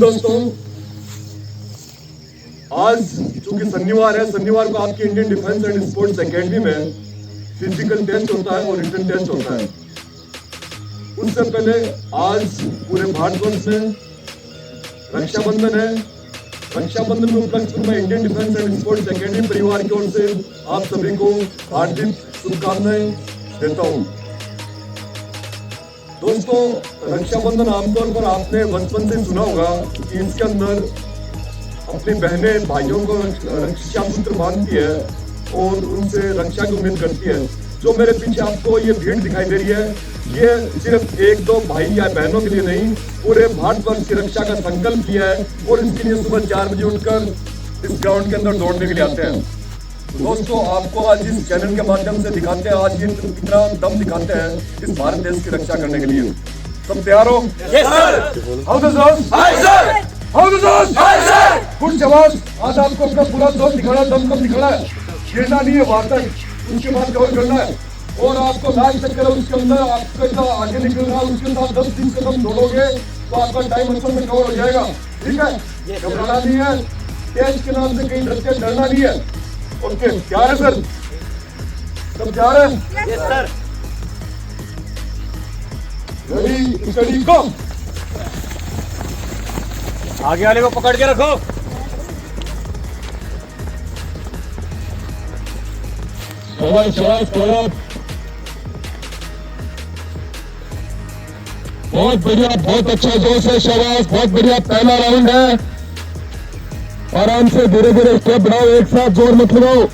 दोस्तों, आज चूंकि शनिवार है, शनिवार को आपकी Indian defence and sports academy में फिजिकल टेस्ट होता है और रिटन टेस्ट होता है। उससे पहले आज पूरे भारतवर्ष में रक्षाबंधन है। रक्षाबंधन में उपलक्ष्य में मैं Indian defence and sports academy परिवार की ओर से आप सभी को हार्दिक शुभकामनाएं देता हूं। दोस्तों, रक्षाबंधन आमतौर पर आपने बचपन से सुना होगा कि इसके अंदर अपनी बहनें भाइयों को रक्षा सूत्र बांधती है और उनसे रक्षा की उम्मीद करती है। जो मेरे पीछे आपको ये भीड़ दिखाई दे रही है, ये सिर्फ एक दो भाई या बहनों के लिए नहीं, पूरे भारतवर्ष की रक्षा का संकल्प किया है और इसके लिए सुबह 4 बजे उठकर इस ग्राउंड के अंदर दौड़ने के लिए आते हैं। दोस्तों, आपको आज इस चैनल के माध्यम से दिखाते हैं, आज ये कितना दम दिखाते हैं इस भारत देश की रक्षा करने के लिए। सब तैयार हो? कुछ जवाब आज आपको अपना पूरा दम दिखाना, दम दिखाना है, गिरना नहीं है वहां तक, उसके बाद कवर करना है और आपको लास्ट तक करो। उसके अंदर आपका आगे निकलना, उसके साथ 10-20 कदम दौड़ोगे तो आपका टाइम असल में कवर हो जाएगा। ठीक है, घबराना नहीं है, टेस्ट के नाम से कहीं डरना नहीं है। ओके, तैयार है सर? सब तैयार है? Yes sir. रेडी स्टडी गो। आगे वाले को पकड़ के रखो। बहुत बढ़िया, बहुत अच्छा जोश है, शाबाश, बहुत बढ़िया। पहला राउंड है, आराम से धीरे धीरे स्टेप बढ़ाओ, एक साथ जोर मत लगाओ।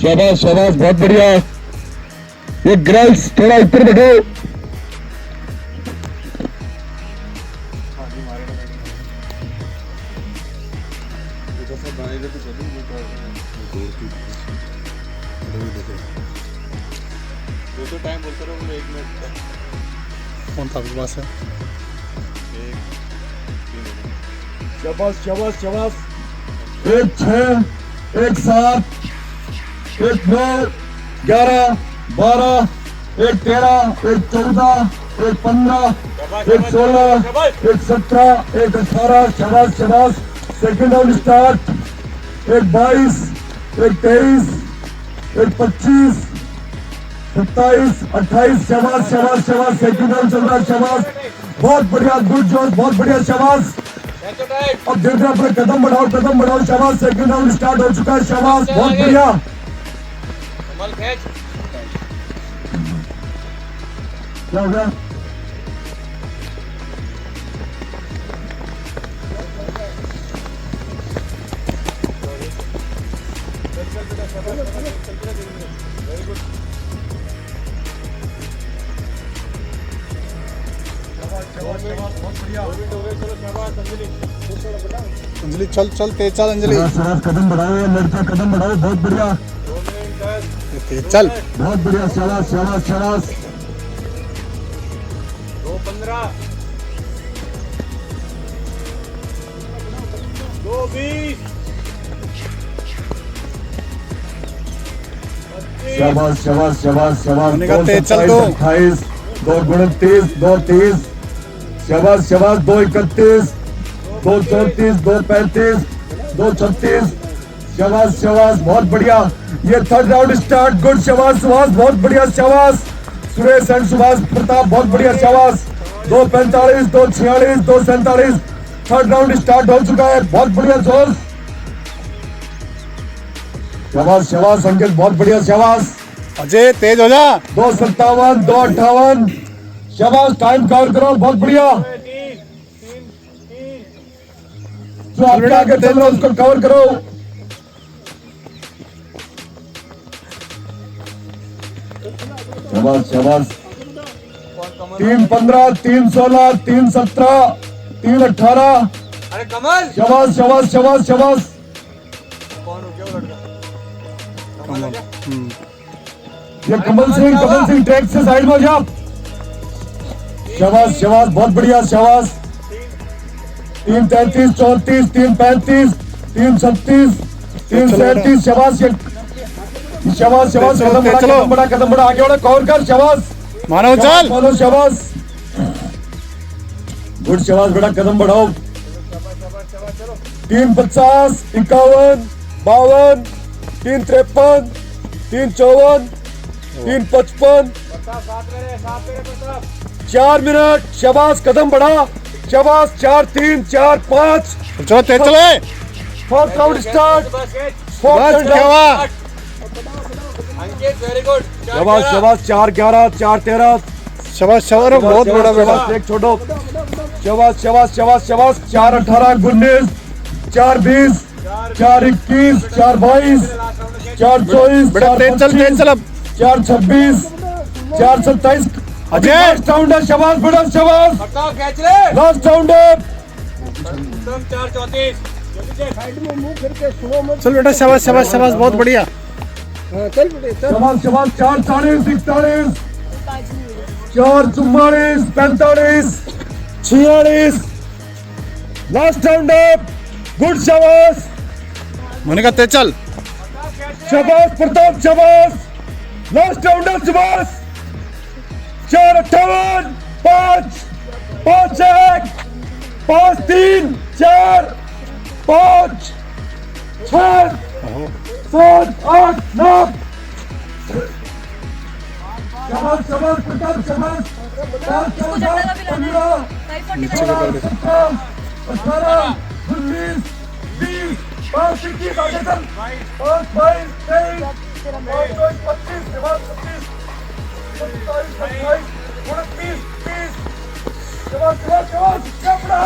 शाबाश शाबाश, बहुत बढ़िया। ये गर्ल्स थोड़ा ऊपर बैठो। टाइम बोलते रहो, 1 मिनट कौन था बस है? शाबाश शाबाश शाबाश। 1 6, 1 7, 1 9, 11, 12, 1 13, 1 14, 1 15, 1 16, 1 17, 1 18। शाबाश शाबाश। Second round start. 1 22, 1 23, 1 25, 27, 28। शाबाश शाबाश शाबाश। सेकंड राउंड चल रहा है, शाबाश, बहुत बढ़िया, गुड जॉब, बहुत बढ़िया, शाबाश। अब धीरे धीरे अपने कदम बढ़ाओ, शाबाश। सेकंड राउंड स्टार्ट हो चुका है, शाबाश, बहुत बढ़िया। क्या हो गया? अंजलि चल चल, तेज चल अंजलि। कदम बढ़ाओ लड़का, कदम बढ़ाओ, बहुत बढ़िया, तेज चल, बहुत बढ़िया। शाबाश शाबाश शाबाश। 2:15, 2:20, शाबाश शाबाश शाबाश शाबाश। तेज चल तो। 28, 2 29, 2 30। शाबाश शाबाश। 2 31, 2 34, 2 35, 2 36। शाबाश शाबाश, बहुत बढ़िया। ये थर्ड राउंड स्टार्ट, गुड, शाबाश सुभाष, बहुत बढ़िया, शाबाश। सुरेश एंड सुभाष प्रताप, बहुत बढ़िया, शाबाश। 2 45, 2 46, 2 47। थर्ड राउंड स्टार्ट हो चुका है, बहुत बढ़िया जोश। शाबाश शाबाश अंकित, बहुत बढ़िया, शाबाश। अजय तेज हो जा। 2 57, 2 58। शाबाश, टाइम कवर करो, बहुत बढ़िया। 3, जो आपके आगे चल रहा है उसको कवर करो। शाबाश शाबाश। 3 15, 3 16, 3 17, 3 18। अरे कमल, शाबाश शाबाश शाबाश शाबाश। कौन हो गया वो लड़का? ये कमल सिंह ट्रैक से साइड में जा। शाबाश शाबाश, बहुत बढ़िया, शाबाश। 3 33, 34, 3 35, 3 36, 3 37। शाबाश शाबाश शाबाश। कदम बढ़ा, आगे बढ़ा, कवर कर, शाबाश। मानो चल। मानो, शाबाश, गुड शाबाश बेटा, कदम बढ़ाओ। शाबाश शाबाश चलो 350, 51, 52, 353, 354, 355, प्रताप साथ मेरे प्रताप 4 मिनट। शाबाश, कदम बढ़ा। शाबाश, 4 3 4 5। चलो तेज चले। Fourth round start. बस गेट फोर्थ बस राउंड क्या हुआ? अंकित वेरी गुड शाबाश शाबाश, 4 11, 4 13। शाबाश शाबाश, बहुत बड़ा बेटा। एक छोड़ो। शाबाश शाबाश शाबाश शाबाश, 4 18, 19, 4 20, 4 21, 4 22, 4 24, बेटा तेज चल अब। 4 26, 4 27। अजय! लास्ट राउंड है। शाबाश बेटा, शाबाश। प्रताप खींच ले लास्ट राउंड है। तुम 4 34 चल बेटा, शाबाश शाबाश शाबाश, बहुत बढ़िया। शाबाश शाबाश, 4 40, 41, 4 44, 45, 46। लास्ट राउंड है। गुड शाबाश मोनिका तेज चल। शाबाश प्रताप, शाबाश। लास्ट राउंड है। शाबाश। 4 58, 5 5 1, 5 3 4, 5 6 7 8 9। शाबाश शाबाश प्रताप, शाबाश। 4 14 15 16 17 18 19 20 5 21। आगे चल। 5 22 23 25 25 शाबाश 25 27 28 29 30। शाबाश शाबाश शाबाश, कपड़ा।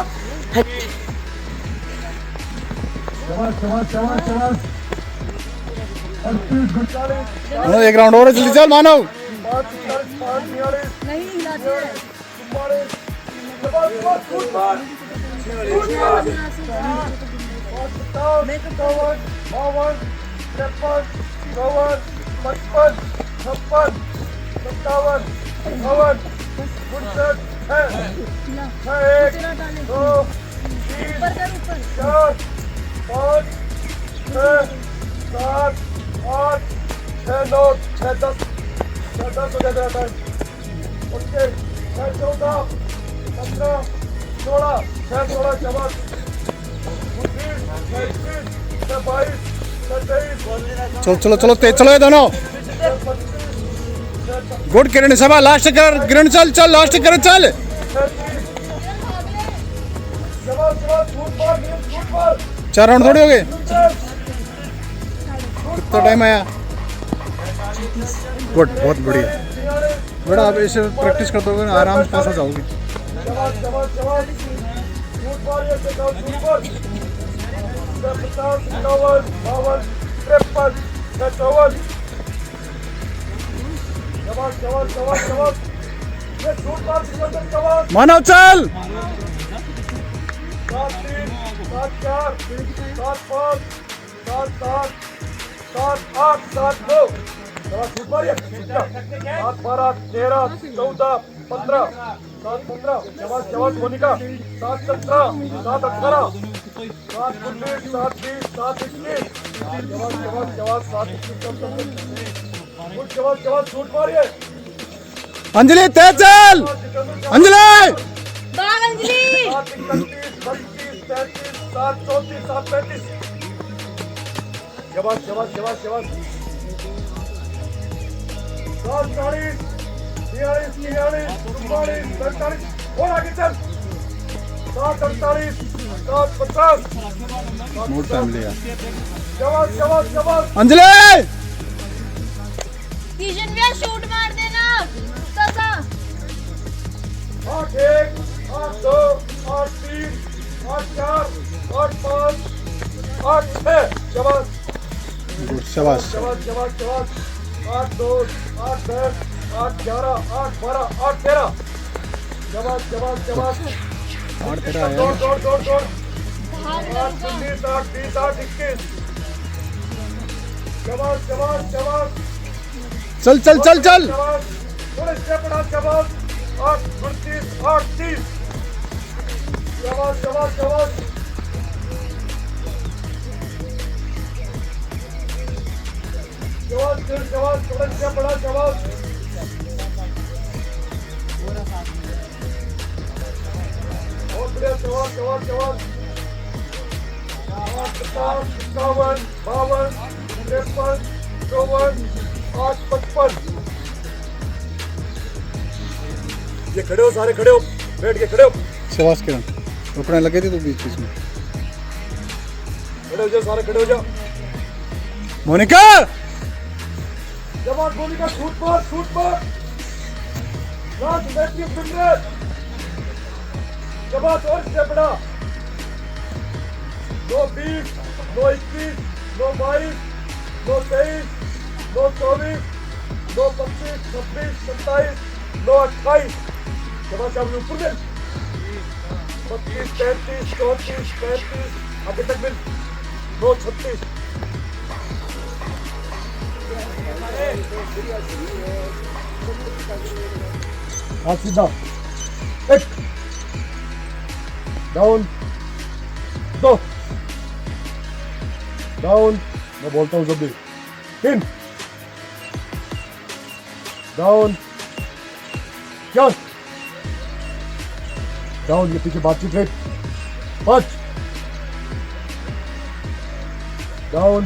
शाबाश शाबाश शाबाश शाबाश। 38 39 एक राउंड और है, जल्दी चल मानव। 5 40 5 46 नहीं हिलाते हैं। 44। शाबाश शाबाश, फुट मार। फुट मार। 57 58 52 53 54 55 56 57 58 59 61 2 3 ऊपर कर ऊपर। 4 5 6 7 8 6 9 6 10 6 10 हो जाता है। ओके 6 14 15 16 6 16 शाबाश 19 21 22 23 चलो चलो चलो तेज चलो ये दोनों। गुड किरण सभा, लास्ट कर किरण, चल चल लास्ट कर चल। शाबाश शाबाश, फुट मार फुट मार। 4 राउंड थोड़ी हो गए। कितना टाइम आया? गुड, बहुत बढ़िया बेटा। अब ऐसे प्रैक्टिस करते हो ना, आराम से पास हो जाओगे। शाबाश शाबाश शाबाश, फुट मार ये से फुट मार। 50 51 52 53 54। शाबाश शाबाश शाबाश शाबाश, ये फुट मार सिकंदर, शाबाश। मानव चल। 7 3 7 4 7 5 7 7 7 8 7 9। शाबाश फुट मार ये 7 12 13 14 15 7 15। शाबाश शाबाश मोनिका। 7 17 7 18 7 19 7 20 7 21। शाबाश शाबाश शाबाश, 7 21। गुड शाबाश शाबाश, फुट मार ये। अंजलि तेज चल। अंजलि भाग अंजलि। 7 31 32 33 7 34 7 35। शाबाश शाबाश शाबाश शाबाश। 7 40 43 43 44 45। और आगे चल। 7 48 7 50। मोट टाइम लिया। शाबाश शाबाश शाबाश। अंजलि किशन भैया शूट मार देना तसा। 8 1 8 2 8 3 8 4 8 5 8 6। शाबाश गुड, शाबाश। शाबाश शाबाश शाबाश। 8 2 8 10 8 11 8 12 8 13। शाबाश शाबाश शाबाश। 8 तेरा है। दौड़ दौड़ दौड़ दौड़। भाग 8 19 8 20 8 21। शाबाश शाबाश शाबाश चल चल चल चल। शाबाश। थोड़े स्टेप बढ़ा। शाबाश 8 29 8 30। शाबाश शाबाश शाबाश। शाबाश फिर शाबाश, थोड़ा स्टेप बढ़ा। शाबाश शाबाश शाबाश शाबाश 50 51 52 53 54 8 55 ये खड़े हो सारे खड़े हो बैठ के खड़े हो शबाश किरण रुकने लगे थे तो बीच बीच में खड़े हो जाओ सारे खड़े हो जाओ मोनिका जवान मोनिका शूट पर लास्ट बैटिंग फिंगर जवान और से बड़ा 9 20 9 21 9 22 9 23 9 24 9 25 26 27 9 28 जवान साहब ऊपर में 32 33 34 35 आगे तक मिल 9 36 हाथ सीधा एक डाउन 2 डाउन मैं बोलता हूँ जब भी 3 डाउन 4 डाउन ये पीछे बातचीत है 5 down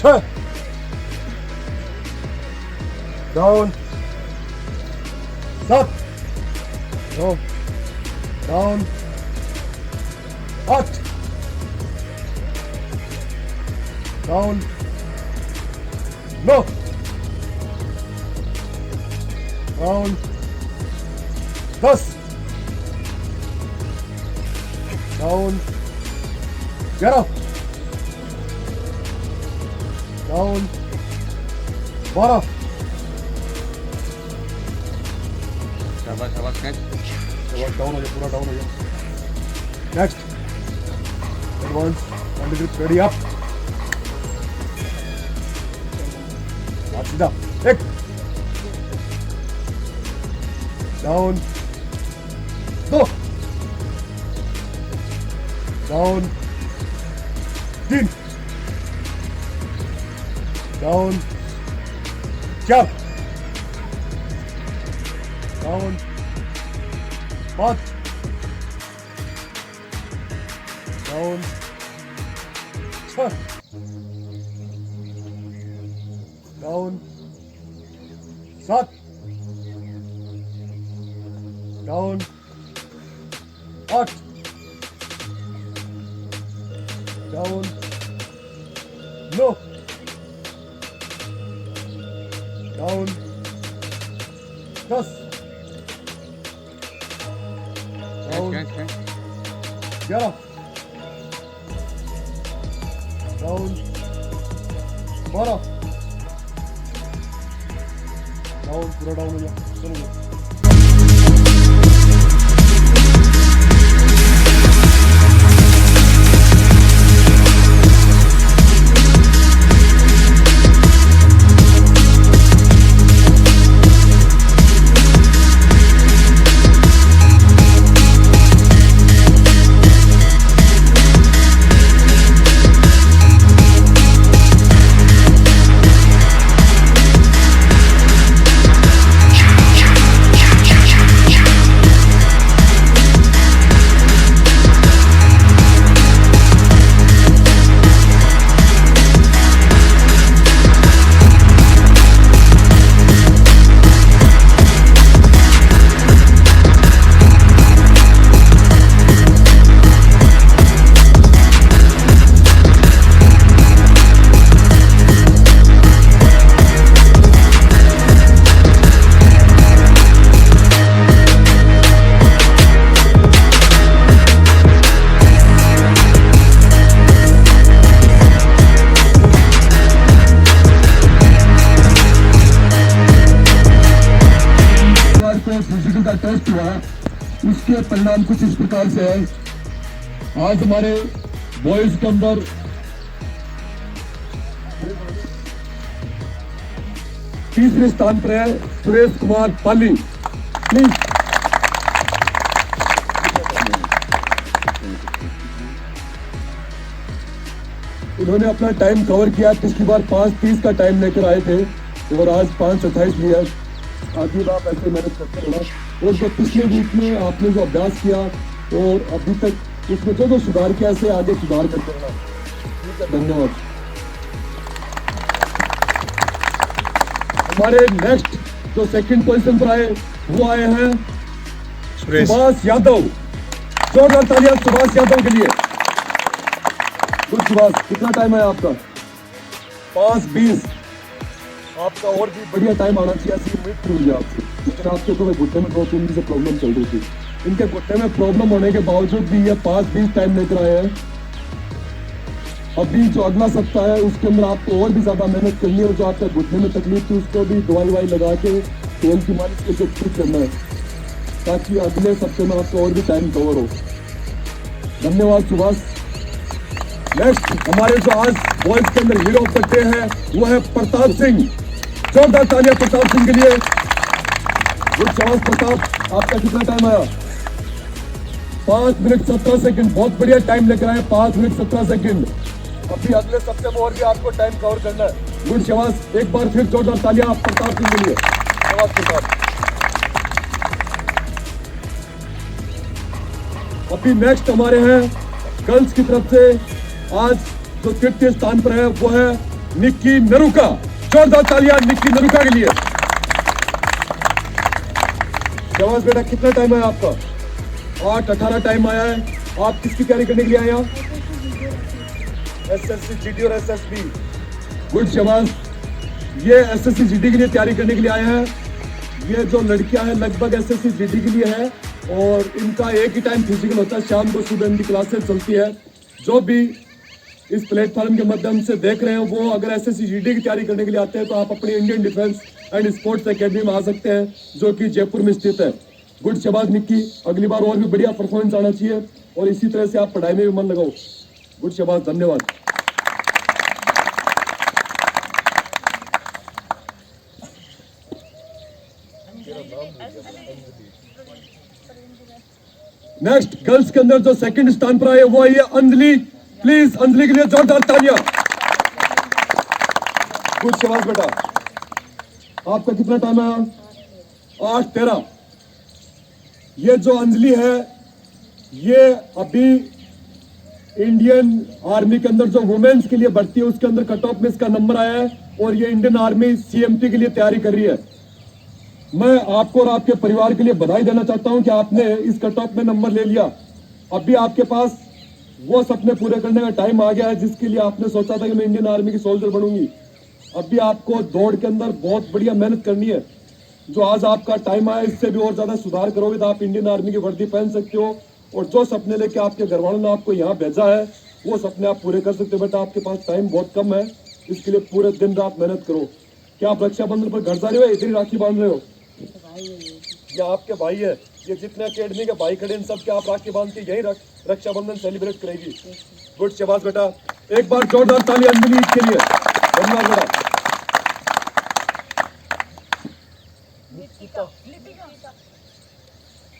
6 down 7 9 down 8 down 9 down 10 down 11 down 12 शाबाश शाबाश कैच डाउन हो गया पूरा डाउन हो गया next advance on the grip ready up हाथ सीधा एक down 2 down 3 down 4 down 5 down 6 down 7 down 8 down 9 down 10 down catch catch 11 down 12 down पूरा डाउन हो गया चलो फिजिकल का टेस्ट हुआ उसके परिणाम कुछ इस प्रकार से है। आज हमारे बॉयज के अंदर तीसरे स्थान पर है सुरेश कुमार पाली प्लीज। इन्होंने अपना टाइम कवर किया, पिछली बार 5:30 का टाइम लेकर आए थे और आज 5:28 लिया। आधी बार ऐसे मेहनत करते रहा और जो पिछले वीक में आपने जो अभ्यास किया और अभी तक इसमें जो सुधार किया है आगे सुधार करते रहना। ठीक है, धन्यवाद। हमारे नेक्स्ट जो सेकंड पोजीशन पर आए वो आए हैं सुरेश सुभाष यादव। जोरदार तालियां सुभाष यादव के लिए। गुड सुभाष, कितना टाइम है आपका? 5:20। आपका और भी बढ़िया टाइम आना चाहिए, ऐसी उम्मीद थी मुझे आपसे, लेकिन आपके तो घुटने में 2-3 दिन से प्रॉब्लम चल रही थी। इनके घुटने में प्रॉब्लम होने के बावजूद भी ये 5:20 टाइम लेकर आए हैं। अभी जो अगला सप्ताह है उसके अंदर आपको और भी ज्यादा मेहनत करनी है, और जो आपके घुटने में तकलीफ थी उसको भी दवाई लगा के तेल की मालिश करके ठीक करना है, ताकि अगले सप्ताह में आपको और भी टाइम कवर हो। धन्यवाद सुभाष। नेक्स्ट हमारे जो आज बॉयज के अंदर हीरो ऑफ द डे है वो है प्रताप सिंह। जोरदार तालियां प्रताप सिंह के लिए। गुड शाबाश प्रताप, आपका कितना टाइम आया? 5 मिनट 17 सेकंड। बहुत बढ़िया टाइम लेकर आए, 5 मिनट 17 सेकंड। अभी अगले सप्ताह में और भी आपको टाइम कवर करना है। गुड शाबाश, एक बार फिर जोरदार तालियां प्रताप सिंह के लिए। शाबाश प्रताप। अभी नेक्स्ट हमारे हैं गर्ल्स की तरफ से आज जो तृतीय स्थान पर है वो है निक्की नरुका। जोरदार तालियां निक्की नरुका के लिए। शाबाश बेटा, कितना टाइम है आपका? 8:18 टाइम आया है। आप किसकी तैयारी करने के लिए आए हैं? एसएससी जीडी और एसएसबी। गुड शाबाश, ये एसएससी जीडी के लिए तैयारी करने के लिए आए हैं। ये जो लड़कियां हैं लगभग एसएससी जीडी के लिए है, और इनका एक ही टाइम फिजिकल होता है, शाम को सुबह इनकी क्लासेस चलती है। जो भी इस प्लेटफॉर्म के माध्यम से देख रहे हैं वो अगर एसएससी जीडी की तैयारी करने के लिए आते हैं तो आप अपनी Indian defence and sports academy में आ सकते हैं, जो कि जयपुर में स्थित है। गुड शाबाश निक्की, अगली बार और भी बढ़िया परफॉर्मेंस आना चाहिए, और इसी तरह से आप पढ़ाई में भी मन लगाओ। गुड शाबाश, धन्यवाद। नेक्स्ट गर्ल्स के अंदर जो सेकंड स्थान पर आए वो है अंजलि। प्लीज अंजलि के लिए जोरदार तालियां। गुड शाबाश बेटा, आपका कितना टाइम है? 8:13। ये जो अंजलि है ये अभी इंडियन आर्मी के अंदर जो वुमेन्स के लिए भर्ती है उसके अंदर कट ऑफ में इसका नंबर आया है, और ये इंडियन आर्मी सीएमटी के लिए तैयारी कर रही है। मैं आपको और आपके परिवार के लिए बधाई देना चाहता हूं कि आपने इस कट ऑफ में नंबर ले लिया। अभी आपके पास वो सपने पूरे करने का टाइम आ गया है जिसके लिए आपने सोचा था कि मैं इंडियन आर्मी की सोल्जर बनूंगी। अभी आपको दौड़ के अंदर बहुत बढ़िया मेहनत करनी है। जो आज आपका टाइम आया इससे भी और ज्यादा सुधार करोगे तो आप इंडियन आर्मी की वर्दी पहन सकते हो, और जो सपने लेके आपके घर वालों ने आपको यहाँ भेजा है वो सपने आप पूरे कर सकते हो। बेटा आपके पास टाइम बहुत कम है, इसके लिए पूरे दिन रात मेहनत करो। क्या आप रक्षाबंधन पर घर जा रहे हो, इधर ही राखी बांध रहे हो? ये आपके भाई है, ये जितने अकेडमी के भाई खड़े इन सब के आप राखी बांध के यही रक्षाबंधन सेलिब्रेट करेगी। गुड शाबाश बेटा, एक बार जोरदार ताली अंजलि के लिए। धन्यवाद बेटा।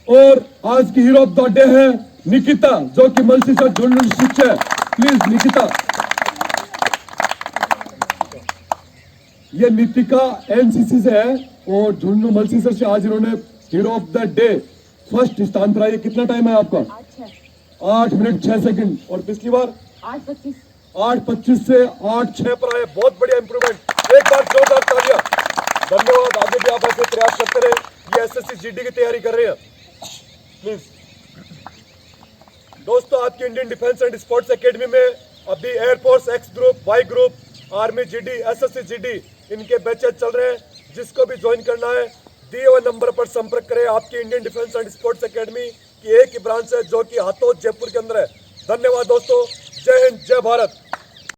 और आज की हीरो ऑफ द डे है निकिता, जो कि मलसी से जर्नलिस्ट है। प्लीज निकिता। ये नितिका एनसीसी से है और झुंझुनू मलसीसर से आज इन्होंने hero of the day first स्थान पर आई। कितना टाइम है आपका? 8 मिनट 6 सेकंड। और पिछली बार 8:25 से 8:06 पर आए। बहुत बढ़िया इंप्रूवमेंट, एक बार जोरदार तालियां। धन्यवाद, आगे भी आप ऐसे प्रयास करते रहे। ये एसएससी जीडी की तैयारी कर रहे हैं। प्लीज दोस्तों, आपकी Indian defence and sports academy में अभी air force X group, Y group, army GD, SSC GD इनके बैचेज चल रहे हैं। जिसको भी ज्वाइन करना है दिए हुए नंबर पर संपर्क करें। आपकी Indian defence and sports academy की एक ही ब्रांच है जो कि हाथोद जयपुर के अंदर है। धन्यवाद दोस्तों, जय हिंद, जय भारत।